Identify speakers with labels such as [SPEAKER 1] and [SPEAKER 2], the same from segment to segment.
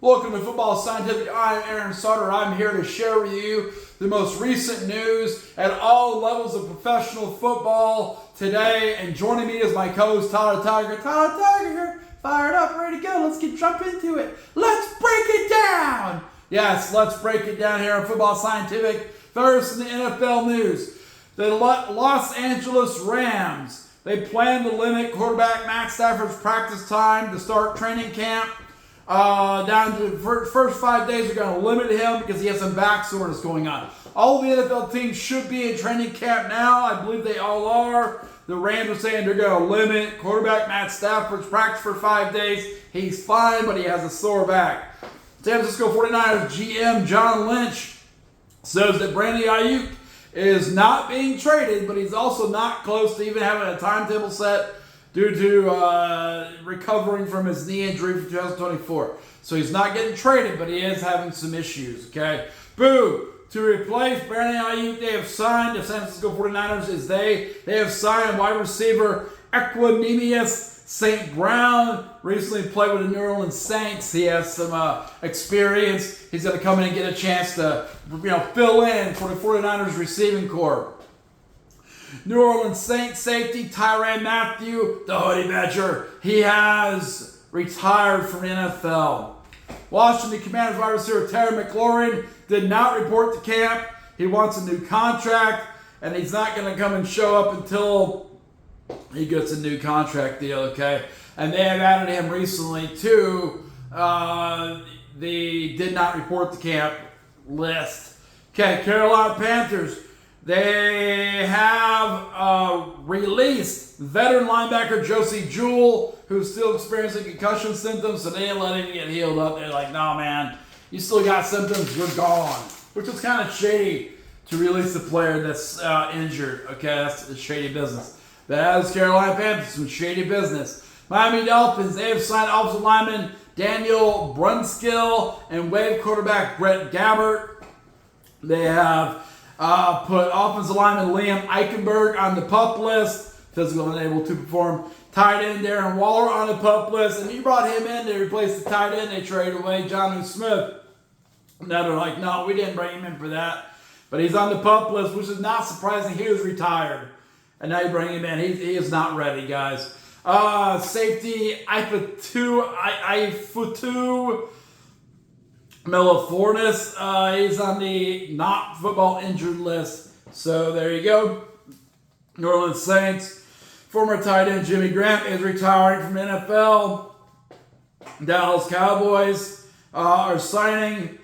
[SPEAKER 1] Welcome to Football Scientific. I'm Aaron Sutter. I'm here to share with you the most recent news at all levels of professional football today. And joining me is my co-host Tyler Tiger. Tyler Tiger here, fired up, ready to go. Let's jump into it. Let's break it down. Yes, let's break it down here on Football Scientific. First in the NFL news, the Los Angeles Rams. They plan to limit quarterback Matt Stafford's practice time to start training camp. Down to the first 5 days, they're going to limit him because he has some back soreness going on. All the NFL teams should be in training camp now. I believe they all are. The Rams are saying they're going to limit quarterback Matt Stafford's practice for 5 days. He's fine, but he has a sore back. San Francisco 49ers GM John Lynch says that Brandon Ayuk is not being traded, but he's also not close to even having a timetable set due to recovering from his knee injury for 2024. So he's not getting traded, but he is having some issues, okay? Boo! To replace Brandon Ayuk, they have signed, the San Francisco 49ers, they have signed wide receiver Equanimeous St. Brown. Recently played with the New Orleans Saints. He has some experience. He's going to come in and get a chance to fill in for the 49ers receiving corps. New Orleans Saints safety Tyrann Mathieu, the Honey Badger, he has retired from the NFL. Washington Commanders wide receiver Terry McLaurin did not report to camp. He wants a new contract, and he's not going to come and show up until he gets a new contract deal, okay? And they have added him recently to the did not report to camp list. Okay, Carolina Panthers. They have released veteran linebacker Josie Jewell, who's still experiencing concussion symptoms, so they didn't let him get healed up. They're like, no, man, you still got symptoms, you're gone. Which is kind of shady to release a player that's injured. Okay, that's shady business. That is Carolina Panthers, some shady business. Miami Dolphins, they have signed offensive lineman Daniel Brunskill and waived quarterback Brett Gabbert. They have put offensive lineman Liam Eichenberg on the PUP list, physical and able to perform. Tight end Darren Waller on the PUP list, and you brought him in to replace the tight end. They traded away Jonnu Smith. Now they're like, no, we didn't bring him in for that. But he's on the PUP list, which is not surprising. He was retired. And now you bring him in. He is not ready, guys. Safety Ifutu Melifornis, he's on the not football injured list. So there you go. New Orleans Saints. Former tight end Jimmy Graham is retiring from the NFL. Dallas Cowboys are signing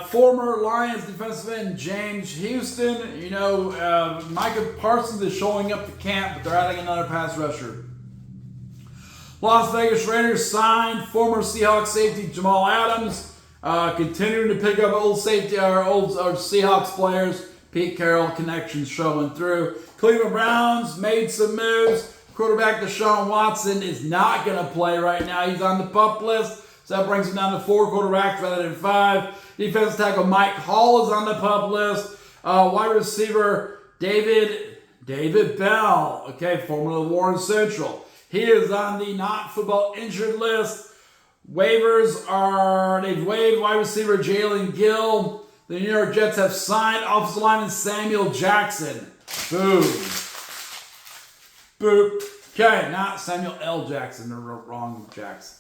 [SPEAKER 1] former Lions defensive end James Houston. Micah Parsons is showing up to camp, but they're adding another pass rusher. Las Vegas Raiders signed former Seahawks safety Jamal Adams. Continuing to pick up old Seahawks players. Pete Carroll connections showing through. Cleveland Browns made some moves. Quarterback Deshaun Watson is not going to play right now. He's on the PUP list, so that brings him down to 4 quarterbacks rather than 5. Defensive tackle Mike Hall is on the PUP list. Wide receiver David Bell, formerly of Warren Central. He is on the not football injured list. They've waived wide receiver Jalen Gill. The New York Jets have signed offensive lineman Samuel Jackson. Boom. Boop. Okay, not Samuel L. Jackson, the wrong Jackson.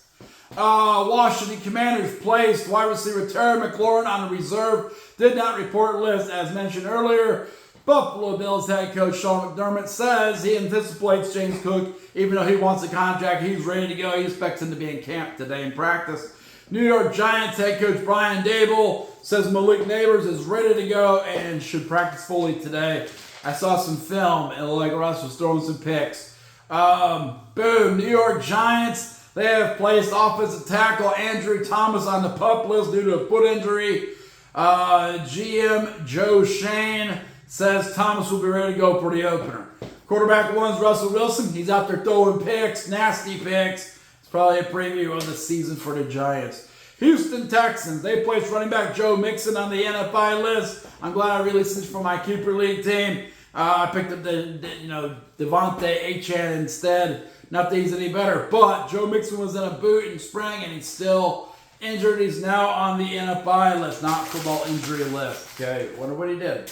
[SPEAKER 1] Washington Commanders placed wide receiver Terry McLaurin on the reserve, did not report list as mentioned earlier. Buffalo Bills head coach Sean McDermott says he anticipates James Cook, even though he wants a contract, he's ready to go. He expects him to be in camp today in practice. New York Giants head coach Brian Dable says Malik Neighbors is ready to go and should practice fully today. I saw some film and like Russ was throwing some picks. Boom, New York Giants, they have placed offensive tackle Andrew Thomas on the PUP list due to a foot injury. GM Joe Shane says Thomas will be ready to go for the opener. Quarterback 1 is Russell Wilson. He's out there throwing picks, nasty picks. It's probably a preview of the season for the Giants. Houston Texans, they placed running back Joe Mixon on the NFI list. I'm glad I released this for my Keeper League team. I picked up Devontae Achan instead. Not that he's any better, but Joe Mixon was in a boot in spring, and he's still injured. He's now on the NFI list, not football injury list. Okay, wonder what he did.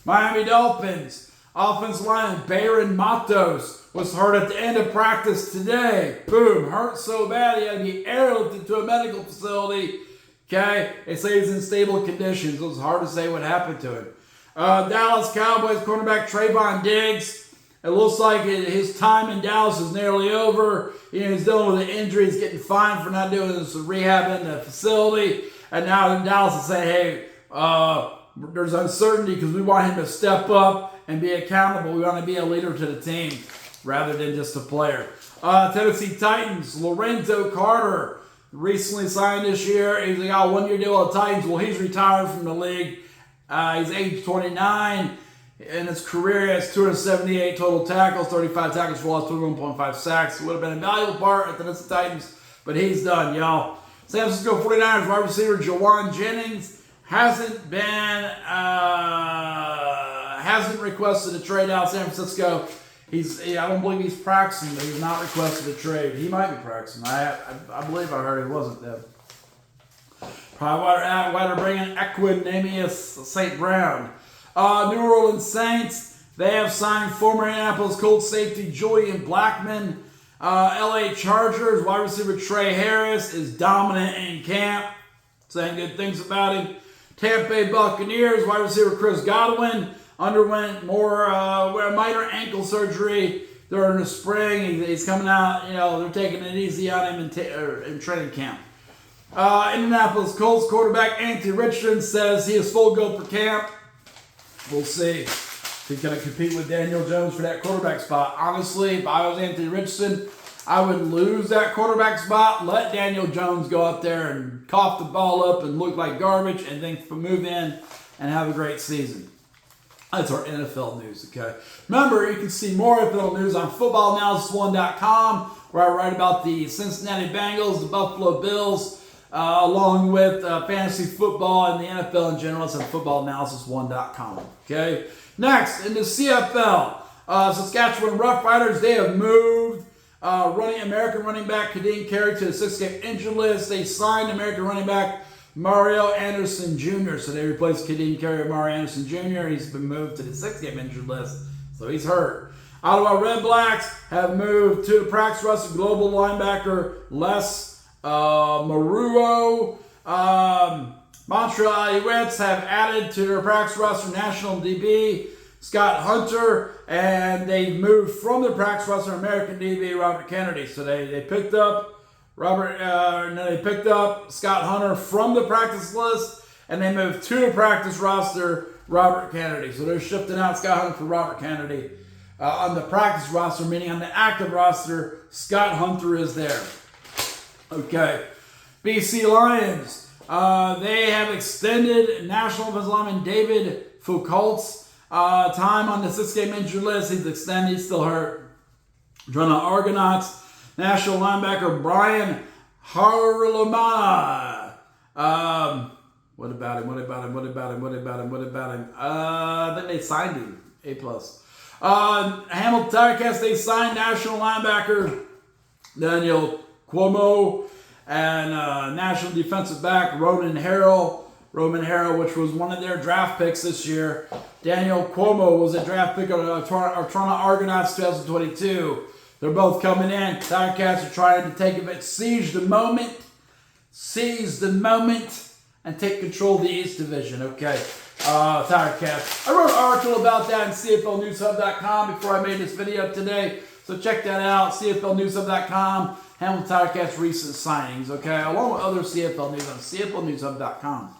[SPEAKER 1] Miami Dolphins offensive lineman Bayron Matos was hurt at the end of practice today. Boom, hurt so bad he had to be airlifted to a medical facility. Okay, they say he's in stable conditions. It was hard to say what happened to him. Dallas Cowboys cornerback Trayvon Diggs. It looks like his time in Dallas is nearly over. He's dealing with an injury. He's getting fined for not doing this rehab in the facility. And now Dallas is saying, hey, there's uncertainty because we want him to step up and be accountable. We want to be a leader to the team rather than just a player. Tennessee Titans, Lorenzo Carter, recently signed this year. He's got a one-year deal with the Titans. Well, he's retired from the league. He's age 29. In his career, he has 278 total tackles, 35 tackles for loss, 21.5 sacks. Would have been a valuable part at the Tennessee Titans, but he's done, y'all. San Francisco 49ers wide receiver Jawan Jennings hasn't requested a trade out of San Francisco. I don't believe he's practicing, but he's not requested a trade. He might be practicing. I believe I heard he wasn't there. Probably why they're bringing Equanimeous St. Brown. New Orleans Saints, they have signed former Indianapolis Colts safety Julian Blackmon. LA Chargers wide receiver Trey Harris is dominant in camp, saying good things about him. Tampa Bay Buccaneers wide receiver Chris Godwin underwent more minor ankle surgery during the spring. He's coming out, they're taking it easy on him in training camp. Indianapolis Colts quarterback Anthony Richardson says he is full go for camp. We'll see if he's going to compete with Daniel Jones for that quarterback spot. Honestly, if I was Anthony Richardson, I would lose that quarterback spot, let Daniel Jones go up there and cough the ball up and look like garbage, and then move in and have a great season. That's our NFL news, okay? Remember, you can see more NFL news on footballanalysis1.com, where I write about the Cincinnati Bengals, the Buffalo Bills, along with fantasy football and the NFL in general. It's on footballanalysis1.com. Okay. Next, in the CFL, Saskatchewan Roughriders, they have moved American running back Kadeem Carey to the 6-game injured list. They signed American running back Mario Anderson Jr. So they replaced Kadeem Carey with Mario Anderson Jr. He's been moved to the 6-game injured list, so he's hurt. Ottawa Red Blacks have moved to the practice roster global linebacker Les Maruo. Montreal Alouettes have added to their practice roster national DB Scott Hunter, and they moved from the practice roster American DB Robert Kennedy. So they picked up Scott Hunter from the practice list, and they moved to the practice roster Robert Kennedy. So they're shifting out Scott Hunter for Robert Kennedy on the practice roster, meaning on the active roster, Scott Hunter is there. Okay, BC Lions, they have extended National Offensive Lineman David Foucault's time on the 6-game injured list. He's extended, he's still hurt. Toronto Argonauts, National Linebacker Brian Harlamana. What about him? Then they signed him, A+. Hamilton Tigercats, they signed National Linebacker Daniel Cuomo and national defensive back Roman Harrell, which was one of their draft picks this year. Daniel Cuomo was a draft pick of Toronto Argonauts 2022. They're both coming in. Tigercats are trying to seize the moment, and take control of the East Division. Okay, Tigercats. I wrote an article about that in CFLNewsHub.com before I made this video today, so check that out. CFLNewsHub.com. Hamilton Tigercats recent signings, okay, along with other CFL news on CFLNewsHub.com.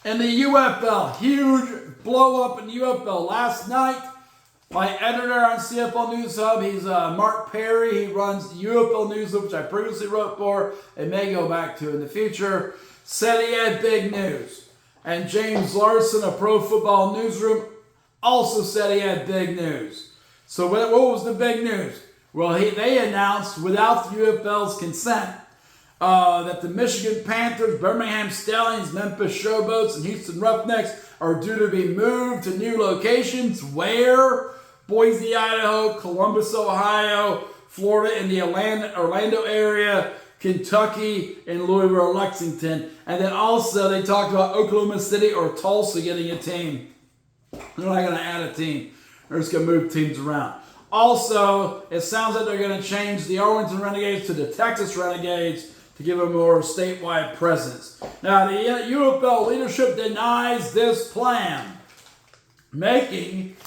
[SPEAKER 1] And the UFL, huge blow up in UFL last night. My editor on CFL News Hub, he's Mark Perry. He runs the UFL News Hub, which I previously wrote for and may go back to in the future. Said he had big news. And James Larson of Pro Football Newsroom also said he had big news. So what was the big news? Well, they announced, without the UFL's consent, that the Michigan Panthers, Birmingham Stallions, Memphis Showboats, and Houston Roughnecks are due to be moved to new locations. Where? Boise, Idaho, Columbus, Ohio, Florida, in the Orlando area, Kentucky and Louisville or Lexington. And then also they talked about Oklahoma City or Tulsa getting a team. They're not going to add a team. They're just going to move teams around. Also, it sounds like they're going to change the Arlington Renegades to the Texas Renegades to give them more statewide presence. Now, the UFL leadership denies this plan, making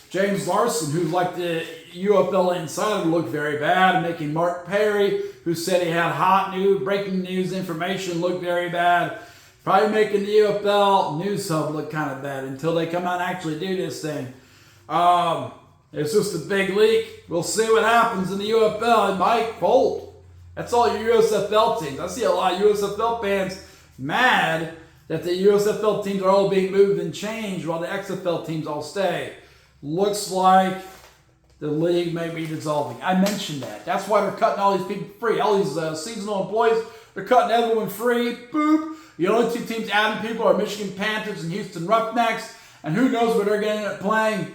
[SPEAKER 1] James Larson, who's like the UFL insider, look very bad, and making Mark Perry, who said he had hot news, breaking news information, look very bad. Probably making the UFL News Hub look kind of bad until they come out and actually do this thing. It's just a big leak. We'll see what happens in the UFL. It might fold. That's all your USFL teams. I see a lot of USFL fans mad that the USFL teams are all being moved and changed while the XFL teams all stay. Looks like the league may be dissolving. I mentioned that. That's why they're cutting all these people free. All these seasonal employees, they're cutting everyone free. Boop. The only two teams adding people are Michigan Panthers and Houston Roughnecks. And who knows where they're going to end up playing.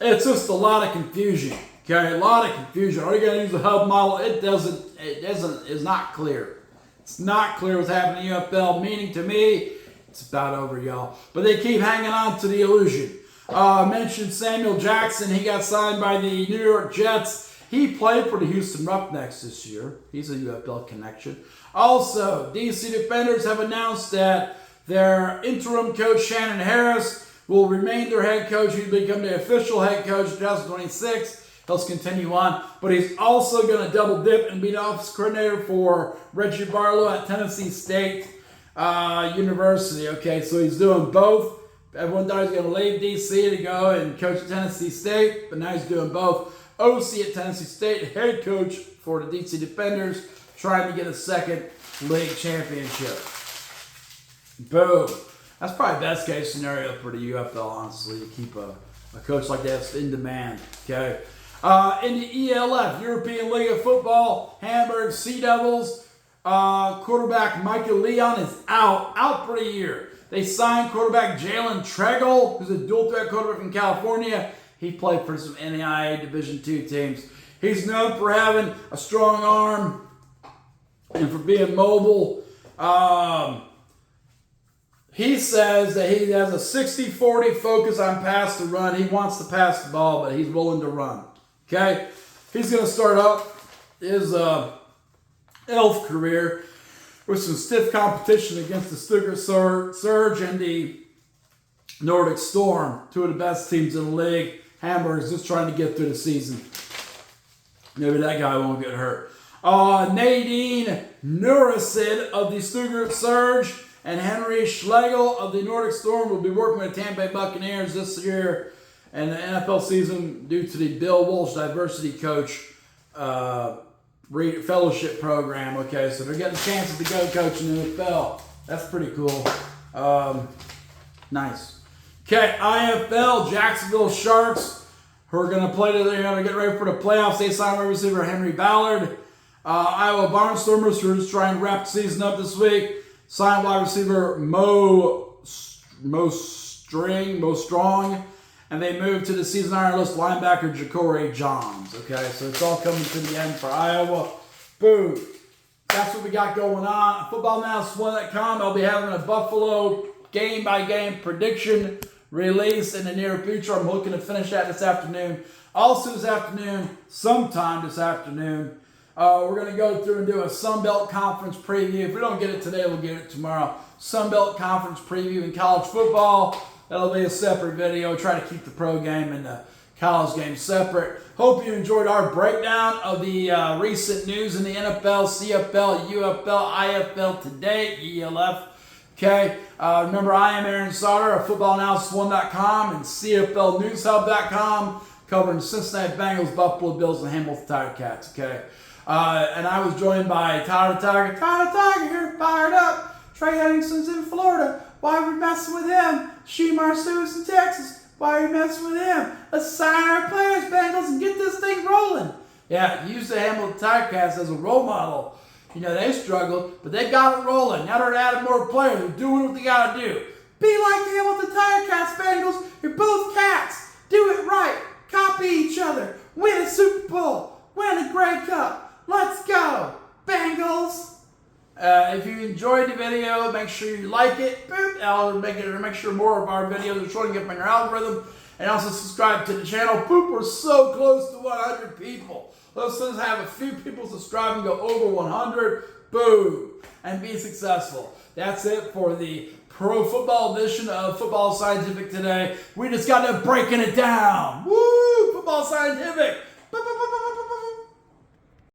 [SPEAKER 1] It's just a lot of confusion. Okay, a lot of confusion. Are you going to use the hub model? It's not clear. It's not clear what's happening in the UFL, meaning to me, it's about over, y'all. But they keep hanging on to the illusion. I mentioned Samuel Jackson. He got signed by the New York Jets. He played for the Houston Roughnecks this year. He's a UFL connection. Also, DC Defenders have announced that their interim coach, Shannon Harris, will remain their head coach. He'll become the official head coach in 2026. He'll continue on. But he's also going to double dip and be the office coordinator for Reggie Barlow at Tennessee State University. Okay, so he's doing both. Everyone thought he was going to leave DC to go and coach at Tennessee State, but now he's doing both. OC at Tennessee State, head coach for the DC Defenders, trying to get a second league championship. Boom. That's probably best case scenario for the UFL, honestly, to keep a coach like that in demand. Okay. In the ELF, European League of Football, Hamburg Sea Devils, quarterback Michael Leon is out for the year. They signed quarterback Jalen Tregle, who's a dual threat quarterback from California. He played for some NAIA Division II teams. He's known for having a strong arm and for being mobile. He says that he has a 60-40 focus on pass to run. He wants to pass the ball, but he's willing to run. Okay? He's going to start up his ELF career with some stiff competition against the Stuttgart Surge and the Nordic Storm, two of the best teams in the league. Hamburg is just trying to get through the season. Maybe that guy won't get hurt. Nadine Nurasid of the Stuttgart Surge and Henry Schlegel of the Nordic Storm will be working with the Tampa Bay Buccaneers this year and the NFL season due to the Bill Walsh Diversity Coach Fellowship Program. Okay, so they're getting chances to go coach in the NFL. That's pretty cool. Nice. Okay, IFL, Jacksonville Sharks, who are going to play today, to get ready for the playoffs. They signed wide receiver Henry Ballard. Iowa Barnstormers, who are just trying to wrap the season up this week, signed wide receiver Mo Strong, and they moved to the season iron list linebacker Ja'Cory Johns. Okay, so it's all coming to the end for Iowa. Boom. That's what we got going on. FootballNow.com. I'll be having a Buffalo game-by-game prediction release in the near future. I'm looking to finish that this afternoon. Also this afternoon, sometime this afternoon, we're going to go through and do a Sun Belt Conference preview. If we don't get it today, we'll get it tomorrow. Sun Belt Conference preview in college football. That'll be a separate video. Try to keep the pro game and the college game separate. Hope you enjoyed our breakdown of the recent news in the NFL, CFL, UFL, IFL today, ELF. Okay, remember I am Aaron Sauter of FootballAnalysis1.com and CFLNewsHub.com, covering Cincinnati Bengals, Buffalo Bills, and Hamilton Tiger Cats. Okay, and I was joined by Tyler Tiger. Tyler Tiger here, fired up. Trey Henningson's in Florida. Why are we messing with him? Shemar Stew's in Texas. Why are you messing with him? Let's sign our players, Bengals, and get this thing rolling. Yeah, use the Hamilton Tiger Cats as a role model. You know, they struggled, but they got it rolling. Now they're adding more players. They're doing what they got to do. Be like the Hamilton Tiger Cats, Bengals. You're both cats. Do it right. Copy each other. Win a Super Bowl. Win a Grey Cup. Let's go. Bengals. If you enjoyed the video, make sure you like it. Boop. I'll make sure more of our videos are showing up in your algorithm. And also subscribe to the channel. Boop, we're so close to 100 people. Let's just have a few people subscribe and go over 100. Boom. And be successful. That's it for the Pro Football edition of Football Scientific today. We just got to breaking it down. Woo! Football Scientific.